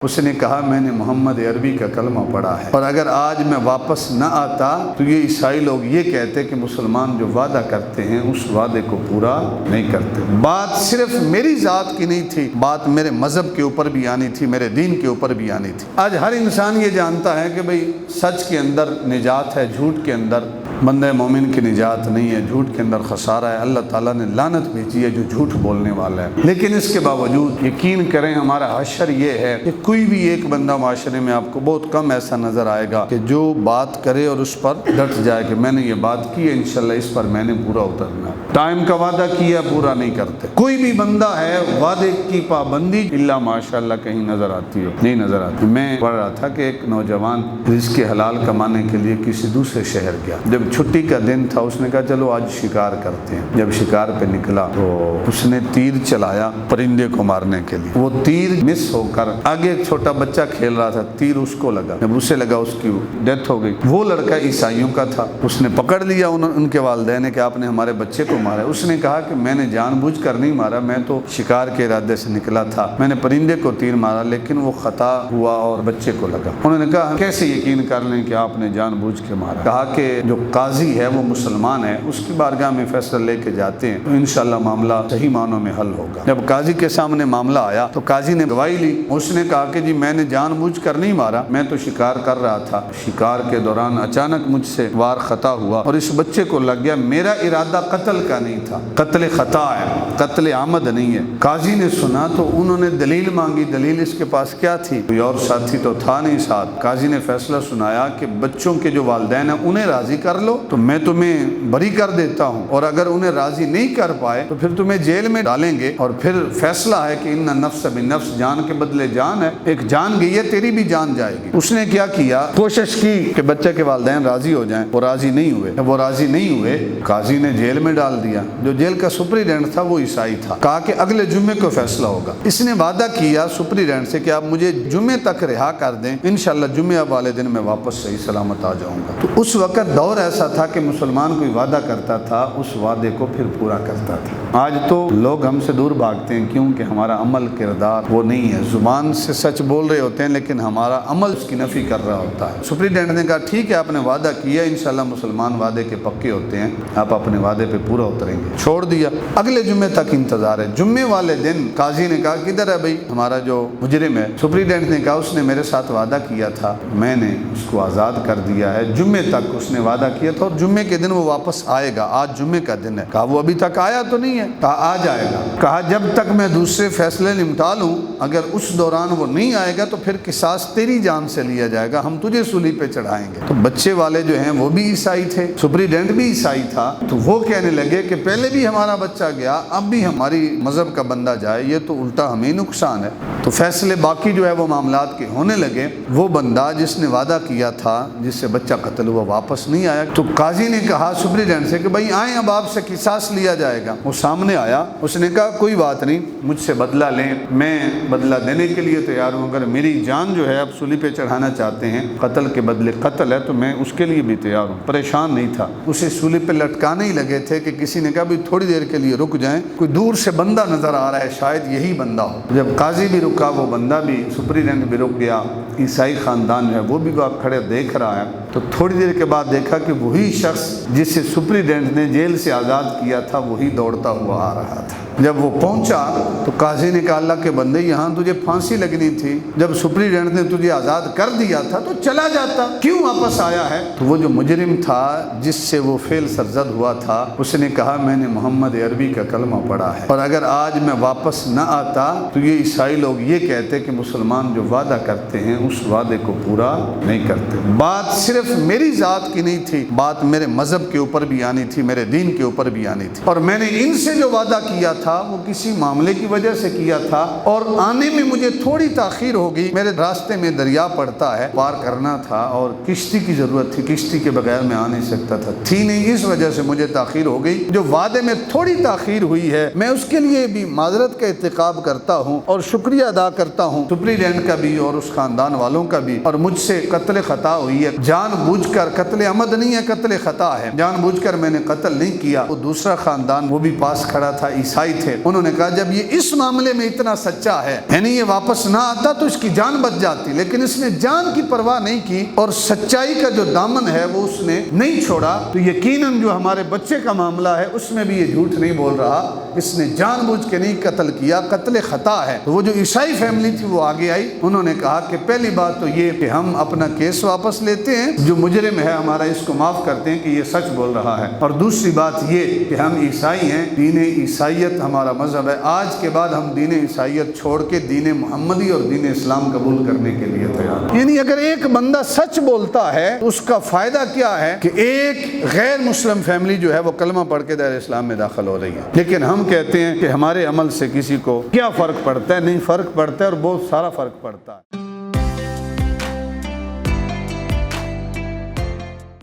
उसने कहा मैंने मोहम्मद अरबी का कलमा पढ़ा है और अगर आज मैं वापस न आता तो ये ईसाई लोग ये कहते कि मुसलमान जो वादा करते हैं उस वादे को पूरा नहीं करते। बात सिर्फ मेरी ज़ात की नहीं थी, बात मेरे मज़हब के ऊपर भी आनी थी, मेरे दीन के ऊपर भी आनी थी। आज हर इंसान ये जानता है कि भाई सच के अंदर निजात है, झूठ के अंदर बंदे मोमिन की निजात नहीं है, झूठ के अंदर खसारा है। अल्लाह ताला ने लानत भेजी है जो झूठ बोलने वाला है। लेकिन इसके बावजूद यकीन करें हमारा हशर ये है कि कोई भी एक बंदा माशरे में आपको बहुत कम ऐसा नज़र आएगा कि जो बात करे और उस पर डट जाए कि मैंने ये बात की है, इंशाल्लाह इस पर मैंने पूरा उतरना। टाइम का वादा किया पूरा नहीं करते। कोई भी बंदा है वादे की पाबंदी इल्ला माशाअल्लाह कहीं नज़र आती हो, नहीं नज़र आती। मैं पढ़ रहा था कि एक नौजवान रिज़्क़ हलाल कमाने के लिए किसी दूसरे शहर गया। जब छुट्टी का दिन था उसने कहा चलो आज शिकार करते हैं। जब शिकार पे निकला तो उसने तीर चलाया परिंदे को मारने के लिए। वो तीर मिस होकर आगे एक छोटा बच्चा खेल रहा था, तीर उसको लगा। जब उसे लगा उसकी डेथ हो गई। वो लड़का ईसाइयों का था। उसने पकड़ लिया उनके वालिदैन ने कि आपने हमारे बच्चे को मारा। उसने कहा कि मैंने जानबूझकर नहीं मारा, मैं तो शिकार के इरादे से निकला था, मैंने परिंदे को तीर मारा लेकिन वो खता हुआ और बच्चे को लगा। उन्होंने कहा कैसे यकीन कर लें कि आपने जानबूझ के मारा। कहा कि जो काजी है वो मुसलमान है, उसकी बारगाह में फैसला लेके जाते हैं तो इंशाल्लाह मामला सही मानों में हल होगा। जब काजी के सामने मामला आया तो काजी ने गवाही ली। उसने कहा कि जी मैंने जानबूझकर नहीं मारा, मैं तो शिकार कर रहा था। शिकार के दौरान अचानक मुझसे वार खता हुआ और इस बच्चे को लग गया। मेरा इरादा कत्ल का नहीं था, कत्ल खता है, कत्ल आमद नहीं है। काजी ने सुना तो उन्होंने दलील मांगी। दलील इसके पास क्या थी? कोई और साथी तो था नहीं साथ। काजी ने फैसला सुनाया कि बच्चों के जो वालिदैन हैं उन्हें राजी कर लो तो मैं तुम्हें बरी कर देता हूँ, और अगर उन्हें राजी नहीं कर पाए तो फिर तुम्हें जेल में डालेंगे। और फिर फैसला है कि इन्ना नफ्स बिन्नफ्स, जान के बदले जान है, एक जान गई है तेरी भी जान जाएगी। उसने क्या किया, कोशिश की कि बच्चे के वालिदैन राजी हो जाएं। वो राजी नहीं हुए। वो राजी नहीं हुए, काजी ने जेल में डाल दिया। जो जेल का सुपरिटेंडेंट था वो ईसाई था। कहा कि अगले जुम्मे को फैसला होगा। इसने वादा किया सुपरिटेंडेंट से कि आप मुझे जुम्मे तक रिहा कर दें, इंशाल्लाह जुम्मे वाले दिन मैं वापस सही सलामत आ जाऊंगा। तो उस वक्त दौर ऐसा था कि मुसलमान कोई वादा करता था उस वादे को फिर पूरा करता था। आज तो लोग हमसे दूर भागते हैं क्योंकि हमारा अमल किरदार वो नहीं है। जुबान से सच बोल रहे होते हैं लेकिन हमारा अमल उसकी नफी कर रहा होता है। सुपरिटेंडेंट ने कहा ठीक है आपने वादा किया, इंशाल्लाह मुसलमान वादे के पक्के होते हैं, आप अपने वादे पे पूरा उतरेंगे। छोड़ दिया। अगले जुम्मे तक इंतजार है। जुम्मे वाले दिन काजी ने कहा किधर है भाई हमारा जो मुजरिम है? सुपरिटेंडेंट ने कहा उसने मेरे साथ वादा किया था, मैंने उसको आज़ाद कर दिया है। जुम्मे तक उसने वादा किया था और जुम्मे के दिन वो वापस आएगा। आज जुम्मे का दिन है। कहा वो अभी तक आया तो नहीं है? कहा आ जाएगा। कहा जब तक मैं दूसरे फैसले निपटा लूं, अगर उस दौरान वो नहीं आएगा तो फिर किसास तेरी जान से लिया जाएगा, हम तुझे सूली पे चढ़ाएंगे। तो बच्चे वाले जो हैं वो भी ईसाई थे, सुपरिटेंडेंट भी ईसाई था। तो वो कहने लगे कि पहले भी हमारा बच्चा गया, अब भी हमारी मजहब का बंदा जाए, ये तो उल्टा हमें नुकसान है। तो फैसले बाकी जो है वो मामलात के होने लगे। वो बंदा जिसने वादा किया था, जिससे बच्चा कत्ल हुआ, वापस नहीं आया। तो काजी ने कहा सुपरिटेंडेंट से कि भाई आए अब आपसे किसास लिया जाएगा। वो सामने आया। उसने कहा कोई बात नहीं, मुझसे बदला लें, मैं बदला देने के लिए तैयार हूँ। अगर मेरी जान जो है आप सूली पे चढ़ाना चाहते हैं, कत्ल के बदले कत्ल है, तो मैं उसके लिए भी तैयार हूँ। परेशान नहीं था। उसे सूली पे लटकाने ही लगे थे कि किसी ने कहा भी थोड़ी देर के लिए रुक जाएं, कोई दूर से बंदा नजर आ रहा है, शायद यही बंदा हो। जब काजी भी रुका, वो बंदा भी, सुपरिटेंडेंट भी रुक गया। ईसाई खानदान है वो भी आप खड़े देख रहा है। तो थोड़ी देर के बाद देखा कि वही शख्स जिसे सुपरिटेंडेंट ने जेल से आज़ाद किया था वही दौड़ता हुआ आ रहा था। जब वो पहुंचा तो काजी ने कहा अल्लाह के बंदे यहाँ तुझे फांसी लगनी थी, जब सुपरिटेंडेंट ने तुझे आज़ाद कर दिया था तो चला जाता, क्यों वापस आया है? तो वो जो मुजरिम था जिससे वो फेल सरजद हुआ था, उसने कहा मैंने मोहम्मद अरबी का कलमा पढ़ा है और अगर आज मैं वापस न आता तो ये ईसाई लोग ये कहते कि मुसलमान जो वादा करते हैं उस वादे को पूरा नहीं करते। बात सिर्फ मेरी ज़ात की नहीं थी, बात मेरे मज़हब के ऊपर भी आनी थी, मेरे दीन के ऊपर भी आनी थी। और मैंने इनसे जो वादा किया था वो किसी मामले की वजह से किया था और आने में मुझे थोड़ी ताखीर हो गई। मेरे रास्ते में दरिया पड़ता है, पार करना था और किश्ती की ज़रूरत थी, किश्ती के बगैर मैं आ नहीं सकता था, थी नहीं, इस वजह से मुझे ताखीर हो गई। जो वादे में थोड़ी ताखीर हुई है मैं उसके लिए भी माजरत का इत्तिकाब करता हूँ और शुक्रिया अदा करता हूँ सुपरिटेंडेंट का भी और उस खानदान वालों का भी। और मुझसे कत्ल खता हुई है, जान جان بوجھ کر قتل عمد نہیں ہے، قتل خطا ہے، جان بوجھ کر میں نے قتل نہیں کیا۔ وہ دوسرا خاندان وہ بھی پاس کھڑا تھا، عیسائی تھے، انہوں نے کہا جب یہ اس معاملے میں اتنا سچا ہے، یعنی یہ واپس نہ آتا تو اس کی جان بچ جاتی، لیکن اس نے جان کی پرواہ نہیں کی اور سچائی کا جو دامن ہے وہ اس نے نہیں چھوڑا، تو یقیناً جو ہمارے بچے کا معاملہ ہے اس میں بھی یہ جھوٹ نہیں بول رہا، اس نے جان بوجھ کے نہیں قتل کیا، قتل خطا ہے۔ تو وہ جو عیسائی فیملی تھی وہ آگے آئی، انہوں نے کہا کہ پہلی بات تو یہ کہ ہم اپنا کیس واپس لیتے ہیں، جو مجرم ہے ہمارا اس کو معاف کرتے ہیں کہ یہ سچ بول رہا ہے، اور دوسری بات یہ کہ ہم عیسائی ہیں، دین عیسائیت ہمارا مذہب ہے، آج کے بعد ہم دین عیسائیت چھوڑ کے دین محمدی اور دین اسلام قبول کرنے کے لیے تیار ہیں۔ یعنی اگر ایک بندہ سچ بولتا ہے تو اس کا فائدہ کیا ہے کہ ایک غیر مسلم فیملی جو ہے وہ کلمہ پڑھ کے دائرہ اسلام میں داخل ہو رہی ہے، لیکن ہم کہتے ہیں کہ ہمارے عمل سے کسی کو کیا فرق پڑتا ہے؟ نہیں فرق پڑتا ہے، اور بہت سارا فرق پڑتا ہے۔